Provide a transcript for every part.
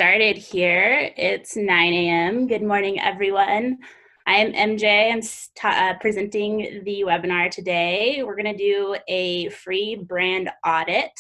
Started here. It's 9 a.m. Good morning, everyone. I am MJ. I'm presenting the webinar today. We're going to do a free brand audit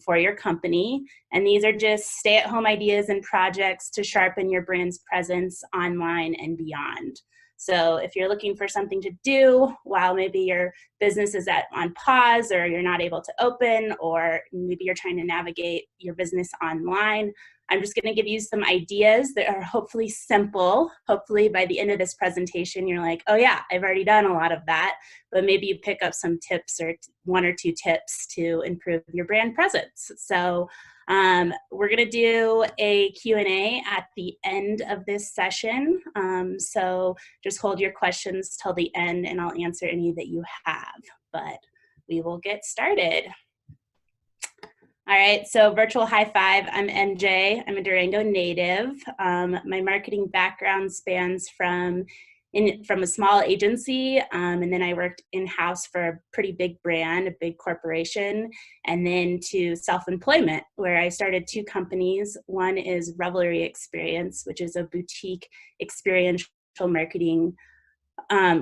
for your company. And these are just stay-at-home ideas and projects to sharpen your brand's presence online and beyond. So if you're looking for something to do while maybe your business is on pause or you're not able to open, or maybe you're trying to navigate your business online, I'm just going to give you some ideas that are hopefully simple. Hopefully by the end of this presentation, you're like, oh yeah, I've already done a lot of that, but maybe you pick up some tips or one or two tips to improve your brand presence. So we're going to do a Q&A at the end of this session. So just hold your questions till the end and I'll answer any that you have, but we will get started. All right, so virtual high five. I'm MJ. I'm a Durango native. My marketing background spans from a small agency, and then I worked in-house for a pretty big brand, a big corporation, and then to self-employment, where I started two companies. One is Revelry Experience, which is a boutique experiential marketing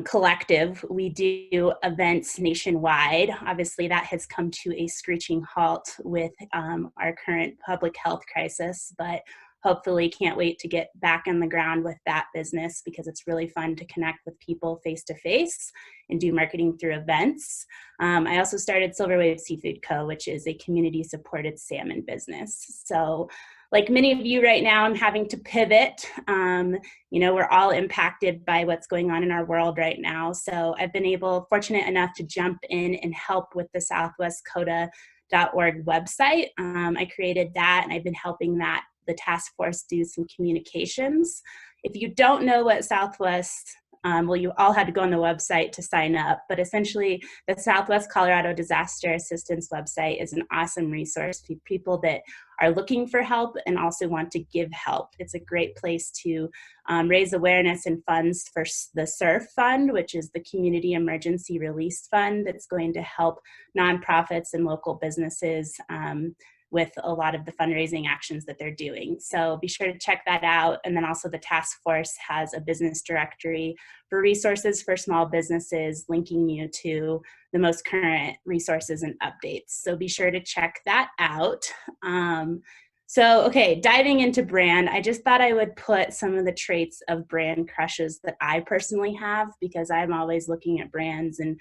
collective. We do events nationwide. Obviously, that has come to a screeching halt with our current public health crisis, but hopefully can't wait to get back on the ground with that business because it's really fun to connect with people face-to-face and do marketing through events. I also started Silver Wave Seafood Co., which is a community-supported salmon business. So like many of you right now, I'm having to pivot. We're all impacted by what's going on in our world right now. So I've been fortunate enough to jump in and help with the SWCODA.org website. I created that and I've been helping the task force do some communications. If you don't know what Southwest, you all had to go on the website to sign up, but essentially the Southwest Colorado Disaster Assistance website is an awesome resource for people that are looking for help and also want to give help. It's a great place to raise awareness and funds for the SURF Fund, which is the Community Emergency Release Fund that's going to help nonprofits and local businesses with a lot of the fundraising actions that they're doing. So be sure to check that out. And then also the task force has a business directory for resources for small businesses, linking you to the most current resources and updates. So be sure to check that out. Okay, diving into brand, I just thought I would put some of the traits of brand crushes that I personally have, because I'm always looking at brands and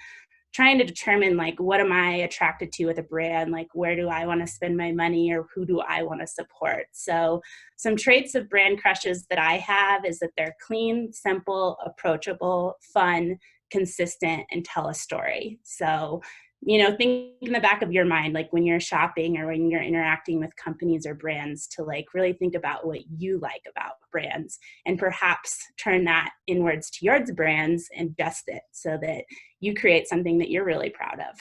trying to determine, like, what am I attracted to with a brand? Like, where do I want to spend my money, or who do I want to support? So some traits of brand crushes that I have is that they're clean, simple, approachable, fun, consistent, and tell a story. So, think in the back of your mind, like when you're shopping or when you're interacting with companies or brands, to like really think about what you like about brands and perhaps turn that inwards to your brands and adjust it so that you create something that you're really proud of.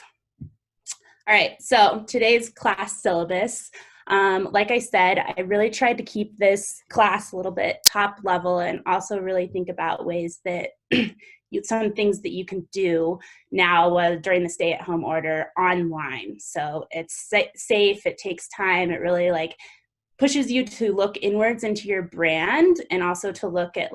All right, so today's class syllabus. Like I said, I really tried to keep this class a little bit top level and also really think about ways that some things that you can do now during the stay-at-home order online. So it's safe, it takes time, it really pushes you to look inwards into your brand and also to look at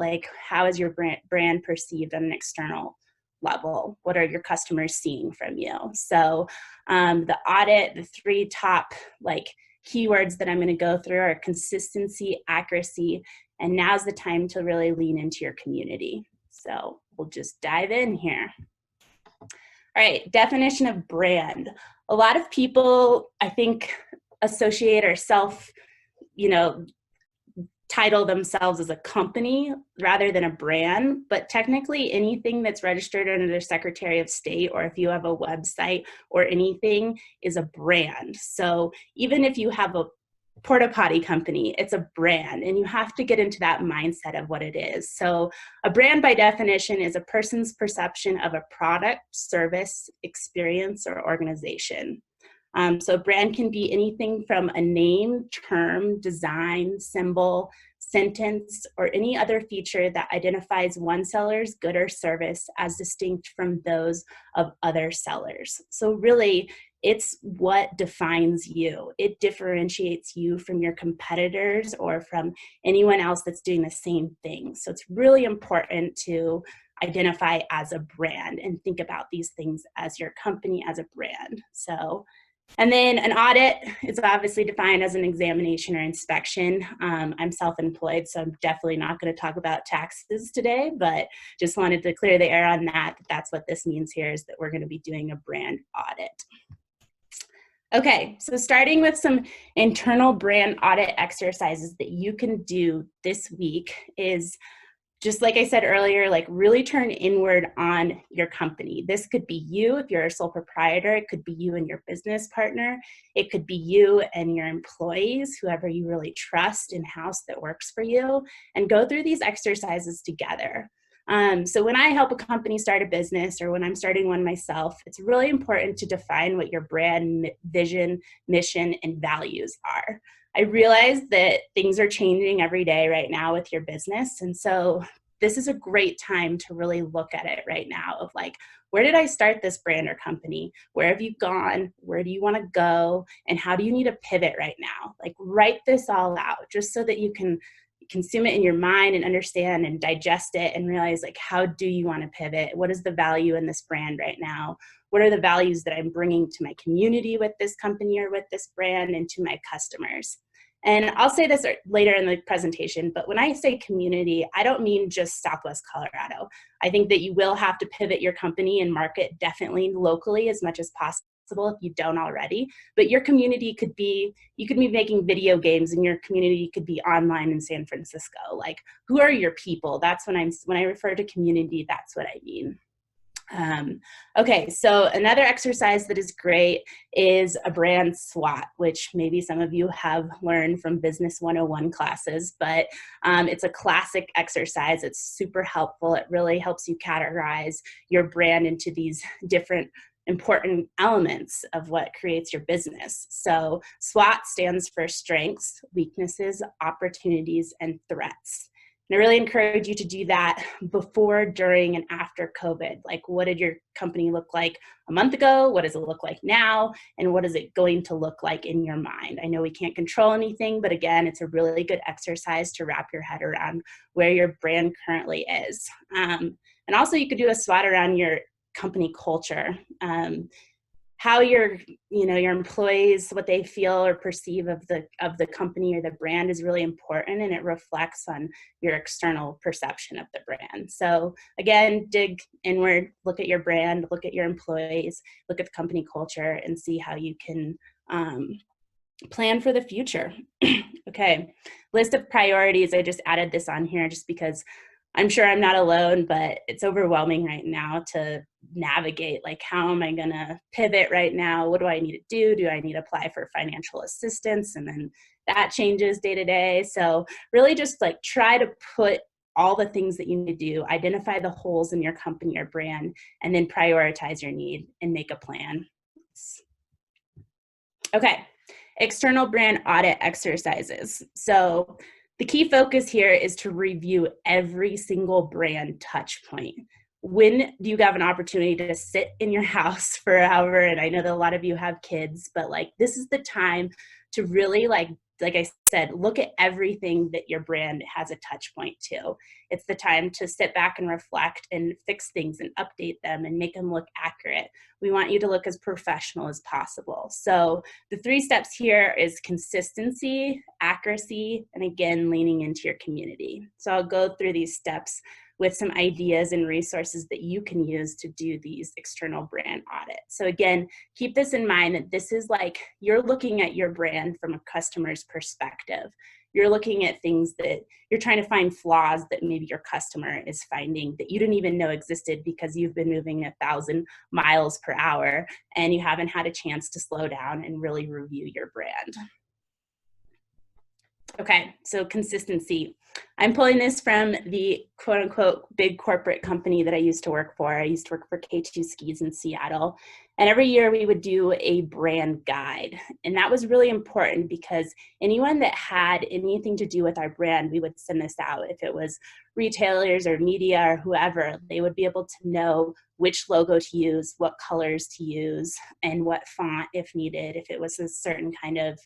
how is your brand perceived on an external level? What are your customers seeing from you? So the audit, the three top keywords that I'm going to go through are consistency, accuracy, and now's the time to really lean into your community. So we'll just dive in here. All right, definition of brand. A lot of people, I think, associate or title themselves as a company rather than a brand, but technically anything that's registered under the Secretary of State, or if you have a website or anything, is a brand. So even if you have a porta potty company, it's a brand, and you have to get into that mindset of what it is. So a brand by definition is a person's perception of a product, service, experience, or organization. So brand can be anything from a name, term, design, symbol, sentence, or any other feature that identifies one seller's good or service as distinct from those of other sellers. So really, it's what defines you. It differentiates you from your competitors or from anyone else that's doing the same thing. So it's really important to identify as a brand and think about these things as your company as a brand. So, and then an audit is obviously defined as an examination or inspection. I'm self-employed, so I'm definitely not going to talk about taxes today, but just wanted to clear the air on that. That's what this means here, is that we're going to be doing a brand audit. Okay, so starting with some internal brand audit exercises that you can do this week is, just like I said earlier, like really turn inward on your company. This could be you if you're a sole proprietor. It could be you and your business partner. It could be you and your employees, whoever you really trust in-house that works for you, and go through these exercises together. So when I help a company start a business, or when I'm starting one myself, it's really important to define what your brand vision, mission, and values are. I realize that things are changing every day right now with your business. And so this is a great time to really look at it right now of like, where did I start this brand or company? Where have you gone? Where do you want to go? And how do you need to pivot right now? Like, write this all out just so that you can consume it in your mind and understand and digest it and realize, like, how do you want to pivot? What is the value in this brand right now? What are the values that I'm bringing to my community with this company or with this brand, and to my customers? And I'll say this later in the presentation, but when I say community, I don't mean just Southwest Colorado. I think that you will have to pivot your company and market definitely locally as much as possible if you don't already. But your community could be, you could be making video games, and your community could be online in San Francisco. Like, who are your people? That's when I refer to community, that's what I mean. Okay, so another exercise that is great is a brand SWOT, which maybe some of you have learned from Business 101 classes, but it's a classic exercise. It's super helpful. It really helps you categorize your brand into these different important elements of what creates your business. So SWOT stands for strengths, weaknesses, opportunities, and threats. And I really encourage you to do that before, during, and after COVID. Like, what did your company look like a month ago? What does it look like now? And what is it going to look like in your mind? I know we can't control anything, but again, it's a really good exercise to wrap your head around where your brand currently is. And also, you could do a SWOT around your company culture. How your employees, what they feel or perceive of the company or the brand is really important, and it reflects on your external perception of the brand. So again, dig inward, look at your brand, look at your employees, look at the company culture, and see how you can plan for the future. Okay, list of priorities. I just added this on here just because I'm sure I'm not alone, but it's overwhelming right now to navigate, like, how am I going to pivot right now? What do I need to do? Do I need to apply for financial assistance? And then that changes day to day. So really just like try to put all the things that you need to do, identify the holes in your company or brand, and then prioritize your need and make a plan. Okay, external brand audit exercises. So the key focus here is to review every single brand touch point. When do you have an opportunity to sit in your house for however, and I know that a lot of you have kids, but like, this is the time to really like I said, look at everything that your brand has a touch point to. It's the time to sit back and reflect and fix things and update them and make them look accurate. We want you to look as professional as possible. So the 3 steps here is consistency, accuracy, and again, leaning into your community. So I'll go through these steps with some ideas and resources that you can use to do these external brand audits. So again, keep this in mind that this is like, you're looking at your brand from a customer's perspective. You're looking at things that you're trying to find flaws that maybe your customer is finding that you didn't even know existed because you've been moving 1,000 miles per hour and you haven't had a chance to slow down and really review your brand. Okay, so consistency. I'm pulling this from the quote unquote big corporate company that I used to work for. I used to work for K2 Skis in Seattle. And every year we would do a brand guide. And that was really important because anyone that had anything to do with our brand, we would send this out. If it was retailers or media or whoever, they would be able to know which logo to use, what colors to use, and what font if needed, if it was a certain kind of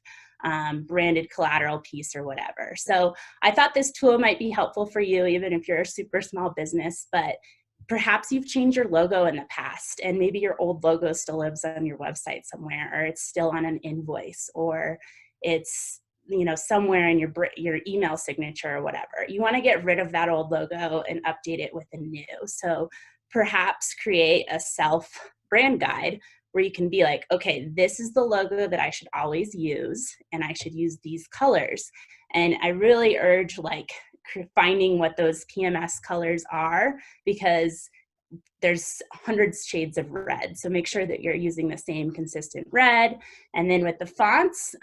branded collateral piece or whatever. So I thought this tool might be helpful for you, even if you're a super small business, but perhaps you've changed your logo in the past and maybe your old logo still lives on your website somewhere, or it's still on an invoice, or it's somewhere in your email signature or whatever. You want to get rid of that old logo and update it with a new. So perhaps create a self brand guide where you can be like, okay, this is the logo that I should always use, and I should use these colors. And I really urge finding what those PMS colors are, because there's hundreds of shades of red. So make sure that you're using the same consistent red. And then with the fonts,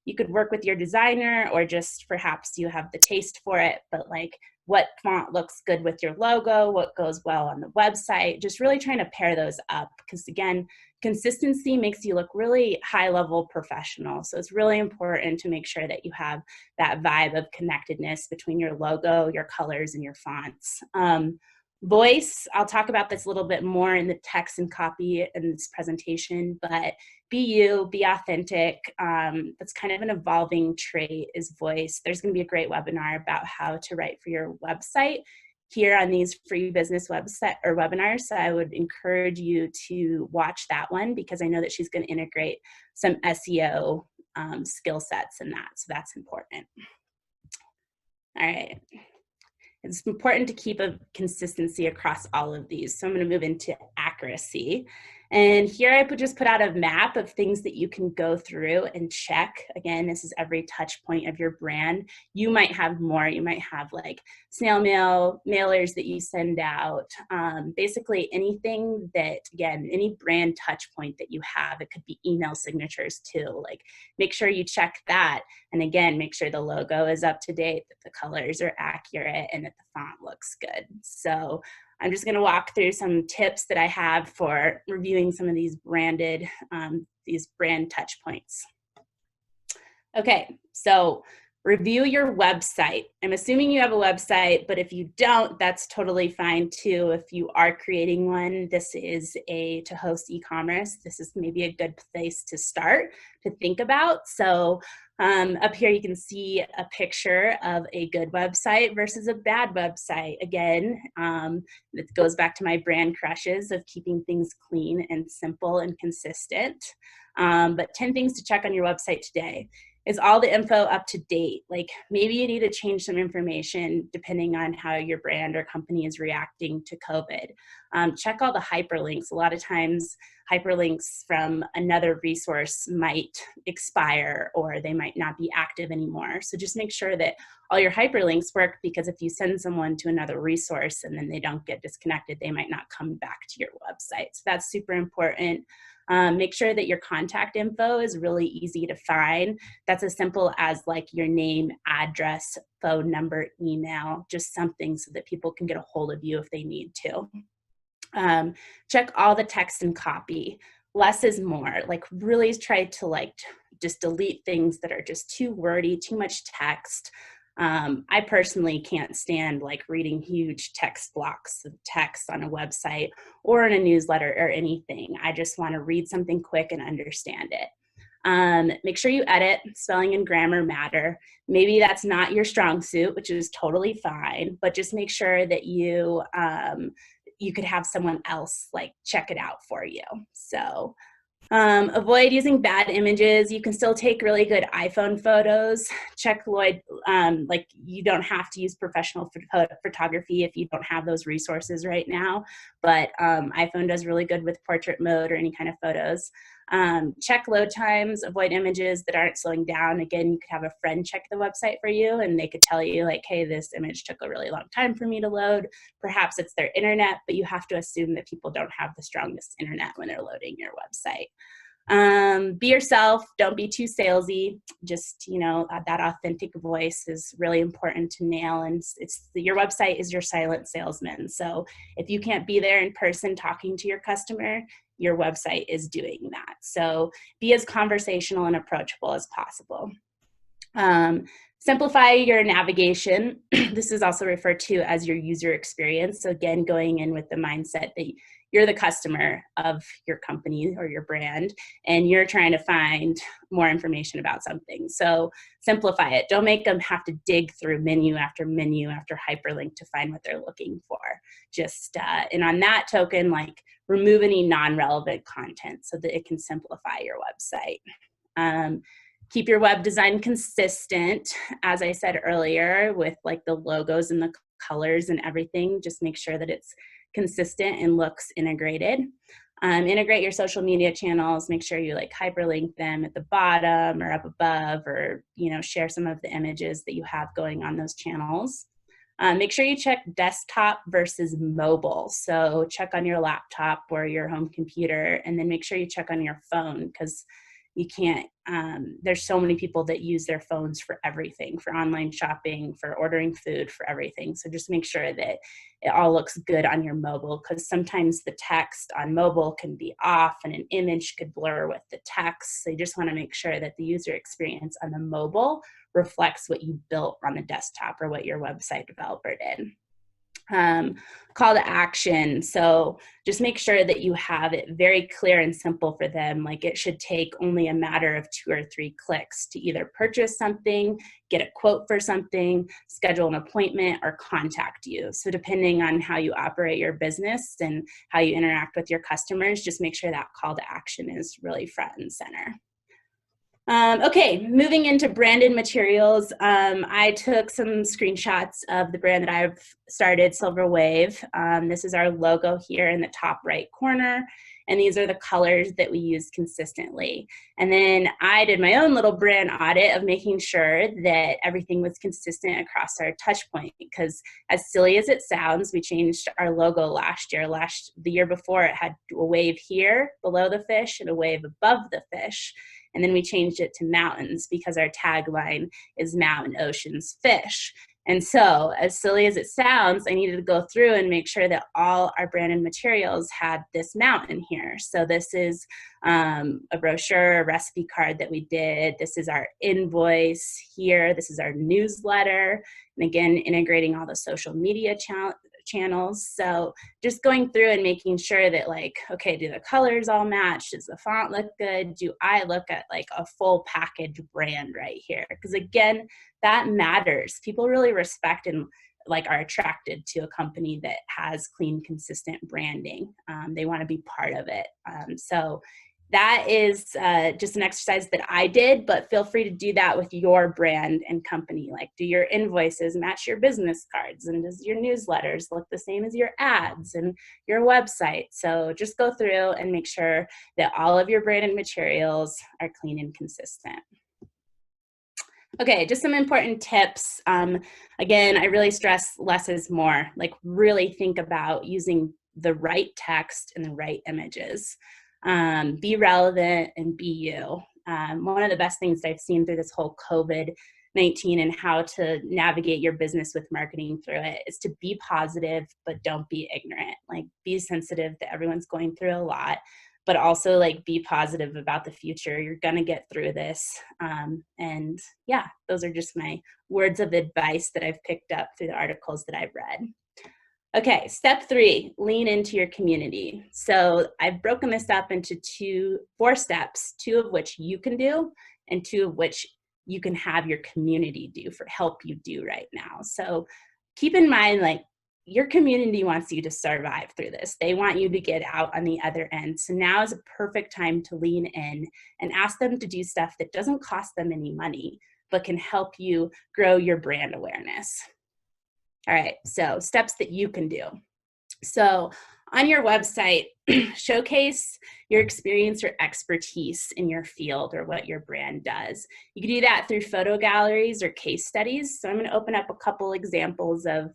you could work with your designer, or just perhaps you have the taste for it, but like what font looks good with your logo, what goes well on the website, just really trying to pair those up. Because again, consistency makes you look really high level professional. So it's really important to make sure that you have that vibe of connectedness between your logo, your colors, and your fonts. Voice, I'll talk about this a little bit more in the text and copy in this presentation, but be you, be authentic. That's kind of an evolving trait, is voice. There's going to be a great webinar about how to write for your website here on these free business website or webinars. So I would encourage you to watch that one, because I know that she's going to integrate some SEO skill sets in that. So that's important. All right. It's important to keep a consistency across all of these. So I'm going to move into accuracy. And here I just put out a map of things that you can go through and check. Again, this is every touch point of your brand. You might have more. You might have like snail mail, mailers that you send out. Basically anything that, again, any brand touch point that you have. It could be email signatures too. Like, make sure you check that. And again, make sure the logo is up to date, that the colors are accurate, and that the font looks good. So I'm just going to walk through some tips that I have for reviewing some of these brand touch points. Okay, so review your website. I'm assuming you have a website, but if you don't, that's totally fine too. If you are creating one, this is to host e-commerce. This is maybe a good place to start to think about. So up here you can see a picture of a good website versus a bad website. Again, it goes back to my brand crushes of keeping things clean and simple and consistent. But 10 things to check on your website today. Is all the info up to date? Like, maybe you need to change some information depending on how your brand or company is reacting to COVID. Check all the hyperlinks. A lot of times hyperlinks from another resource might expire, or they might not be active anymore. So just make sure that all your hyperlinks work, because if you send someone to another resource and then they don't get disconnected, they might not come back to your website. So that's super important. Make sure that your contact info is really easy to find. That's as simple as like your name, address, phone number, email, just something so that people can get a hold of you if they need to. Check all the text and copy. Less is more. Like, really try to just delete things that are just too wordy, too much text. I personally can't stand reading huge text blocks of text on a website or in a newsletter or anything. I just want to read something quick and understand it. Make sure you edit. Spelling and grammar matter. Maybe that's not your strong suit, which is totally fine, but just make sure that you could have someone else check it out for you. So avoid using bad images. You can still take really good iPhone photos. Check Lloyd, you don't have to use professional photography if you don't have those resources right now, but iPhone does really good with portrait mode or any kind of photos. Check load times, avoid images that aren't slowing down. Again, you could have a friend check the website for you and they could tell you hey, this image took a really long time for me to load. Perhaps it's their internet, but you have to assume that people don't have the strongest internet when they're loading your website. Be yourself. Don't be too salesy. Just, you know, that authentic voice is really important to nail. And your website is your silent salesman. So if you can't be there in person talking to your customer, your website is doing that. So be as conversational and approachable as possible. Simplify your navigation. This is also referred to as your user experience. So again, going in with the mindset that you're the customer of your company or your brand, and you're trying to find more information about something. So simplify it. Don't make them have to dig through menu after hyperlink to find what they're looking for. Just, and on that token, like remove any non-relevant content so that it can simplify your website. Keep your web design consistent, as I said earlier, with like the logos and the colors and everything. Just make sure that it's consistent and looks integrated. Integrate your social media channels. Make sure you like hyperlink them at the bottom or up above, or, you know, share some of the images that you have going on those channels. Make sure you check desktop versus mobile. So check on your laptop or your home computer, and then make sure you check on your phone, because you can't, there's so many people that use their phones for everything, for online shopping, for ordering food, for everything. So just make sure that it all looks good on your mobile, because sometimes the text on mobile can be off and an image could blur with the text. So you just want to make sure that the user experience on the mobile reflects what you built on the desktop or what your website developer did. Call to action. So just make sure that you have it very clear and simple for them. Like it should take only a matter of 2 or 3 clicks to either purchase something, get a quote for something, schedule an appointment, or contact you. So depending on how you operate your business and how you interact with your customers, just make sure that call to action is really front and center. Okay, moving into branded materials. I took some screenshots of the brand that I've started, Silver Wave. This is our logo here in the top right corner, and these are the colors that we use consistently. And then I did my own little brand audit of making sure that everything was consistent across our touch point, because as silly as it sounds, we changed our logo last year. The year before, it had a wave here below the fish and a wave above the fish. And then we changed it to mountains because our tagline is mountain, oceans, fish. And so, as silly as it sounds, I needed to go through and make sure that all our branded materials had this mountain here. So this is a brochure, a recipe card that we did. This is our invoice here. This is our newsletter. And again, integrating all the social media channels. So just going through and making sure that, like, okay, do the colors all match? Does the font look good? Do I look at like a full package brand right here? Because again, that matters. People really respect and like are attracted to a company that has clean, consistent branding. They want to be part of it. So that is just an exercise that I did, but feel free to do that with your brand and company. Like, do your invoices match your business cards? And does your newsletters look the same as your ads and your website? So just go through and make sure that all of your branded materials are clean and consistent. Okay, just some important tips. Again, I really stress less is more. Like, really think about using the right text and the right images. Be relevant and be you. One of the best things that I've seen through this whole COVID-19 and how to navigate your business with marketing through it is to be positive, but don't be ignorant. Like, be sensitive that everyone's going through a lot, but also like be positive about the future. You're gonna get through this. And yeah, those are just my words of advice that I've picked up through the articles that I've read. Okay, step 3, lean into your community. So I've broken this up into 4 steps, 2 of which you can do and 2 of which you can have your community help you do right now. So keep in mind, like, your community wants you to survive through this. They want you to get out on the other end. So now is a perfect time to lean in and ask them to do stuff that doesn't cost them any money, but can help you grow your brand awareness. All right, so steps that you can do. So on your website, showcase your experience or expertise in your field or what your brand does. You can do that through photo galleries or case studies. So I'm going to open up a couple examples of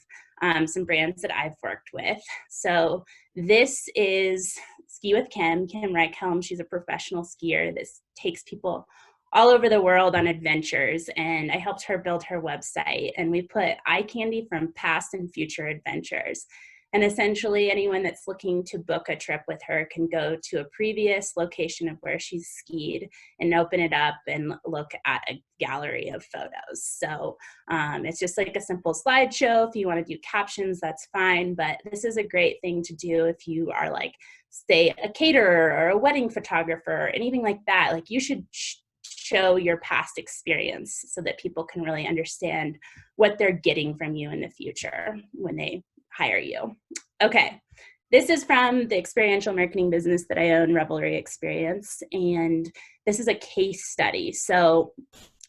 some brands that I've worked with. So this is Ski with Kim Reichhelm. She's a professional skier that takes people all over the world on adventures, and I helped her build her website, and we put eye candy from past and future adventures. And essentially anyone that's looking to book a trip with her can go to a previous location of where she's skied and open it up and look at a gallery of photos. So it's just like a simple slideshow. If you want to do captions, that's fine, but this is a great thing to do if you are like, say, a caterer or a wedding photographer or anything like that. Like, you should show your past experience so that people can really understand what they're getting from you in the future when they hire you. Okay, this is from the experiential marketing business that I own, Revelry Experience, and this is a case study. So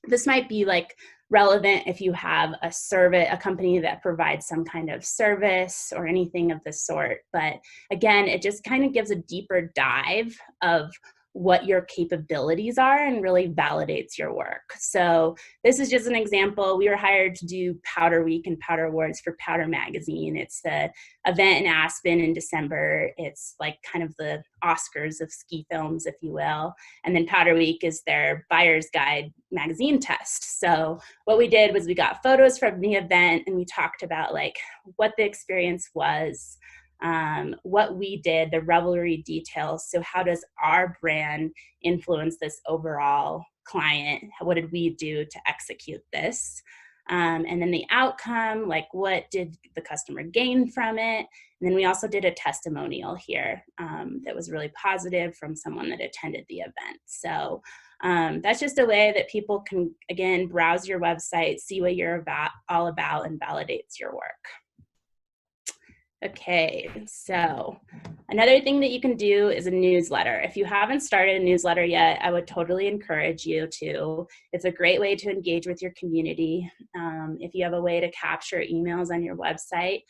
this might be like relevant if you have a company that provides some kind of service or anything of the sort. But again, it just kind of gives a deeper dive of what your capabilities are and really validates your work. So this is just an example. We were hired to do Powder Week and Powder Awards for Powder Magazine. It's the event in Aspen in December. It's like kind of the Oscars of ski films, if you will. And then Powder Week is their buyer's guide magazine test. So what we did was we got photos from the event and we talked about like what the experience was, what we did, the Revelry details. So how does our brand influence this overall client? What did we do to execute this? And then the outcome, like what did the customer gain from it? And then we also did a testimonial here that was really positive from someone that attended the event. So that's just a way that people can, again, browse your website, see what you're all about, and validates your work. Okay, so another thing that you can do is a newsletter. If you haven't started a newsletter yet, I would totally encourage you to. It's a great way to engage with your community. If you have a way to capture emails on your website,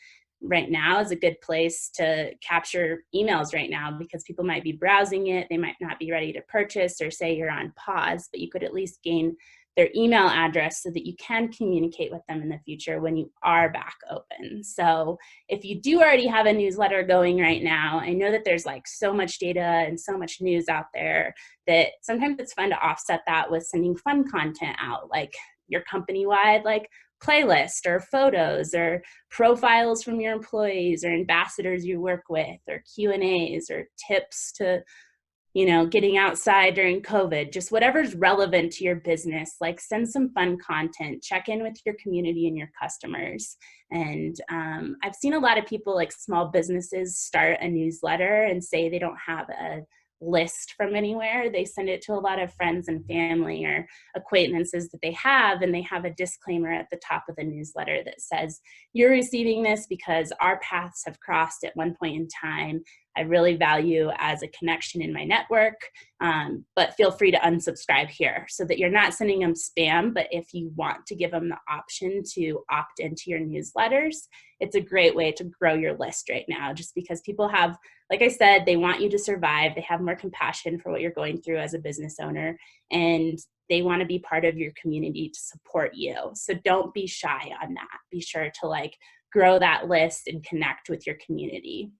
right now is a good place to capture emails right now because people might be browsing it, they might not be ready to purchase or say you're on pause, but you could at least gain their email address so that you can communicate with them in the future when you are back open. So if you do already have a newsletter going right now, I know that there's like so much data and so much news out there that sometimes it's fun to offset that with sending fun content out, like your company-wide like playlist or photos or profiles from your employees or ambassadors you work with or Q&As or tips to getting outside during COVID, just whatever's relevant to your business, like send some fun content, check in with your community and your customers. And I've seen a lot of people, like small businesses, start a newsletter and say they don't have a list from anywhere. They send it to a lot of friends and family or acquaintances that they have, and they have a disclaimer at the top of the newsletter that says, you're receiving this because our paths have crossed at one point in time. I really value as a connection in my network, but feel free to unsubscribe here so that you're not sending them spam. But if you want to give them the option to opt into your newsletters, it's a great way to grow your list right now, just because people have, like I said, they want you to survive. They have more compassion for what you're going through as a business owner, and they want to be part of your community to support you. So don't be shy on that. Be sure to like grow that list and connect with your community.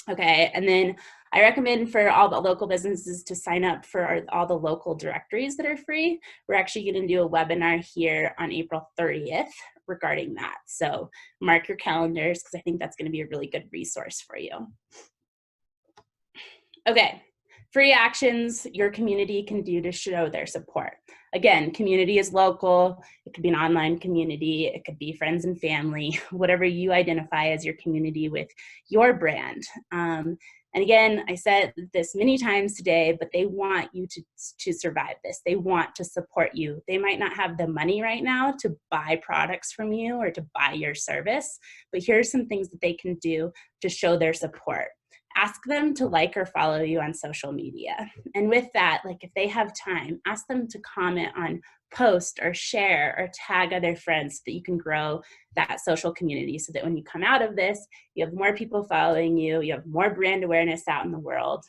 Okay, and then I recommend for all the local businesses to sign up for all the local directories that are free. We're actually going to do a webinar here on April 30th regarding that. So mark your calendars because I think that's going to be a really good resource for you. Okay, free actions your community can do to show their support. Again, community is local. It could be an online community. It could be friends and family, whatever you identify as your community with your brand. And again, I said this many times today, but they want you to survive this. They want to support you. They might not have the money right now to buy products from you or to buy your service, but here's some things that they can do to show their support. Ask them to like or follow you on social media. And with that, like if they have time, ask them to comment on post or share or tag other friends so that you can grow that social community so that when you come out of this, you have more people following you, you have more brand awareness out in the world.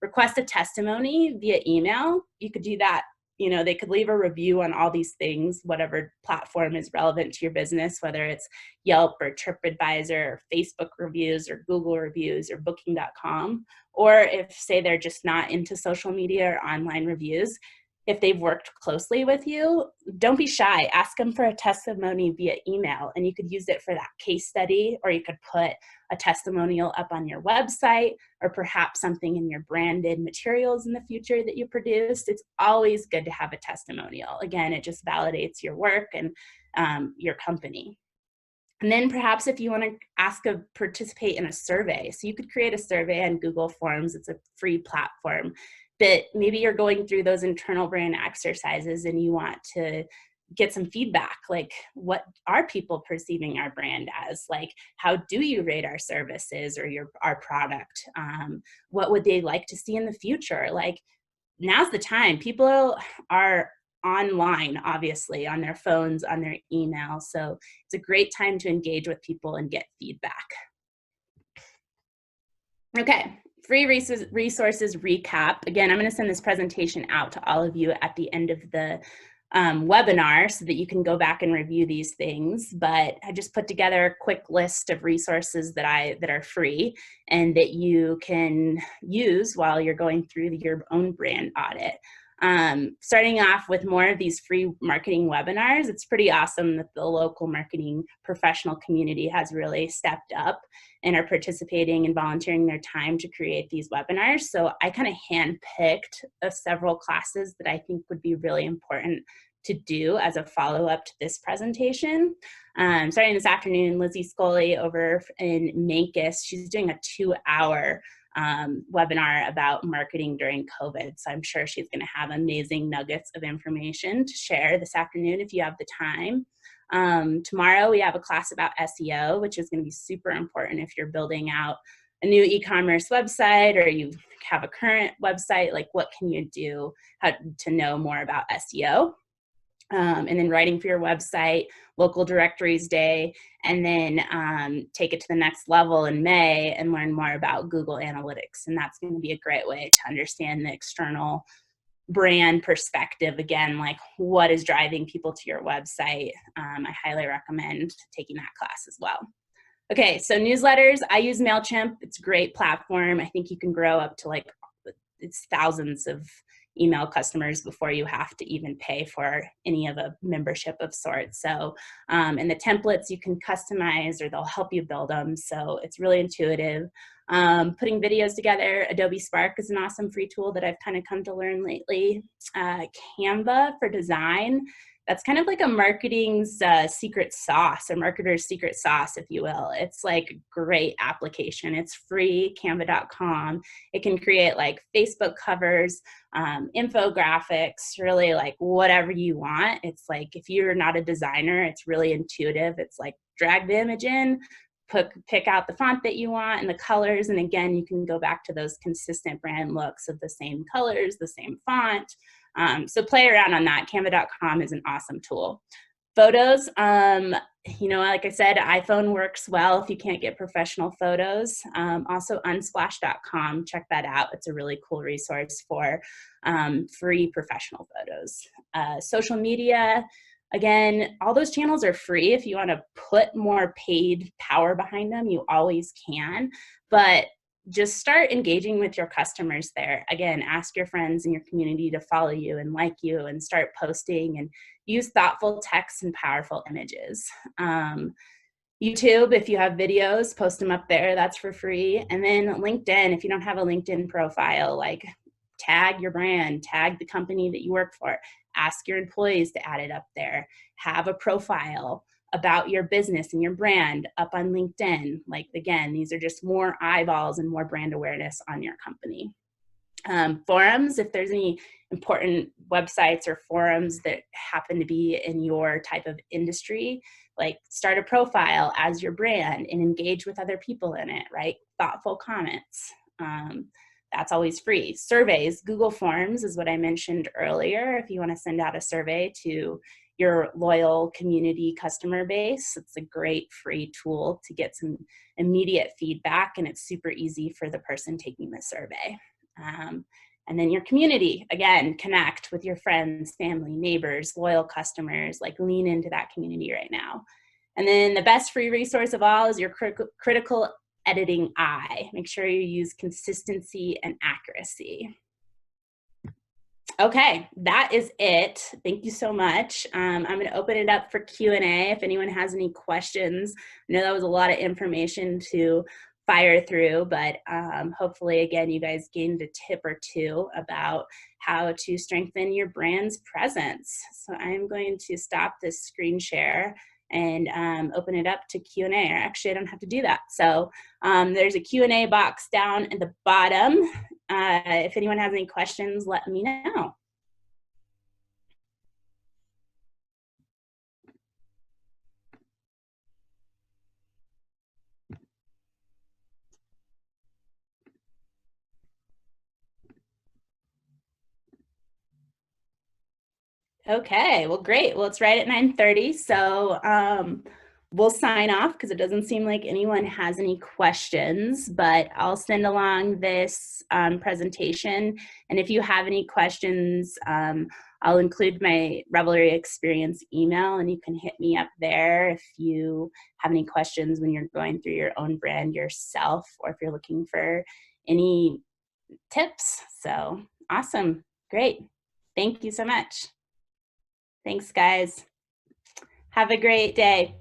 Request a testimony via email. You could do that you know, they could leave a review on all these things, whatever platform is relevant to your business, whether it's Yelp or TripAdvisor or Facebook reviews or Google reviews or booking.com. Or if, say, they're just not into social media or online reviews, if they've worked closely with you, don't be shy. Ask them for a testimony via email, and you could use it for that case study, or you could put a testimonial up on your website, or perhaps something in your branded materials in the future that you produced. It's always good to have a testimonial. Again, it just validates your work and your company. And then perhaps if you want to participate in a survey, so you could create a survey on Google Forms. It's a free platform. But maybe you're going through those internal brand exercises and you want to get some feedback, like what are people perceiving our brand as? Like, how do you rate our services or our product? What would they like to see in the future? Like, now's the time. People are online, obviously, on their phones, on their email. So it's a great time to engage with people and get feedback. Okay, free resources recap. Again, I'm going to send this presentation out to all of you at the end of the webinar so that you can go back and review these things. But I just put together a quick list of resources that are free and that you can use while you're going through your own brand audit. Starting off with more of these free marketing webinars, it's pretty awesome that the local marketing professional community has really stepped up and are participating and volunteering their time to create these webinars. So I kind of handpicked several classes that I think would be really important to do as a follow-up to this presentation. Starting this afternoon, Lizzie Scully over in Mancus, she's doing a 2-hour webinar about marketing during COVID. So I'm sure she's going to have amazing nuggets of information to share this afternoon if you have the time. Tomorrow we have a class about SEO, which is going to be super important if you're building out a new e-commerce website or you have a current website. Like, what can you do to know more about SEO? And then writing for your website, local directories day, and then take it to the next level in May and learn more about Google Analytics. And that's going to be a great way to understand the external brand perspective. Again, like what is driving people to your website. I highly recommend taking that class as well. Okay, so newsletters. I use MailChimp. It's a great platform. I think you can grow up to it's thousands of email customers before you have to even pay for any of a membership of sorts. So, and the templates you can customize or they'll help you build them. So it's really intuitive. Putting videos together, Adobe Spark is an awesome free tool that I've kind of come to learn lately. Canva for design. That's kind of like a marketing's secret sauce, a marketer's secret sauce, if you will. It's like a great application. It's free, canva.com. It can create like Facebook covers, infographics, really like whatever you want. It's like, if you're not a designer, it's really intuitive. It's like drag the image in, pick out the font that you want and the colors. And again, you can go back to those consistent brand looks of the same colors, the same font. So play around on that. Canva.com is an awesome tool. Photos, you know, like I said, iPhone works well if you can't get professional photos. Also unsplash.com, check that out. It's a really cool resource for free professional photos. Social media, again, all those channels are free. If you want to put more paid power behind them, you always can. But just start engaging with your customers there. Again, ask your friends in your community to follow you and like you and start posting and use thoughtful text and powerful images. YouTube, if you have videos, post them up there. That's for free. And then LinkedIn, if you don't have a LinkedIn profile, like tag your brand, tag the company that you work for, ask your employees to add it up there, have a profile about your business and your brand up on LinkedIn. Like, again, these are just more eyeballs and more brand awareness on your company. Forums, if there's any important websites or forums that happen to be in your type of industry, like start a profile as your brand and engage with other people in it, right? Thoughtful comments. That's always free. Surveys, Google Forms is what I mentioned earlier. If you want to send out a survey to your loyal community customer base, it's a great free tool to get some immediate feedback, and it's super easy for the person taking the survey. And then your community, again, connect with your friends, family, neighbors, loyal customers, like lean into that community right now. And then the best free resource of all is your critical editing eye. Make sure you use consistency and accuracy. Okay, that is it. Thank you so much. I'm going to open it up for Q&A if anyone has any questions. I know that was a lot of information to fire through, but hopefully, again, you guys gained a tip or two about how to strengthen your brand's presence. So I'm going to stop this screen share and open it up to Q&A. Or actually, I don't have to do that. So there's a Q&A box down at the bottom. If anyone has any questions, let me know. Okay, well, great. Well, it's right at 9:30, so we'll sign off because it doesn't seem like anyone has any questions, but I'll send along this presentation. And if you have any questions, I'll include my Revelry Experience email, and you can hit me up there if you have any questions when you're going through your own brand yourself, or if you're looking for any tips. So awesome. Great. Thank you so much. Thanks, guys. Have a great day.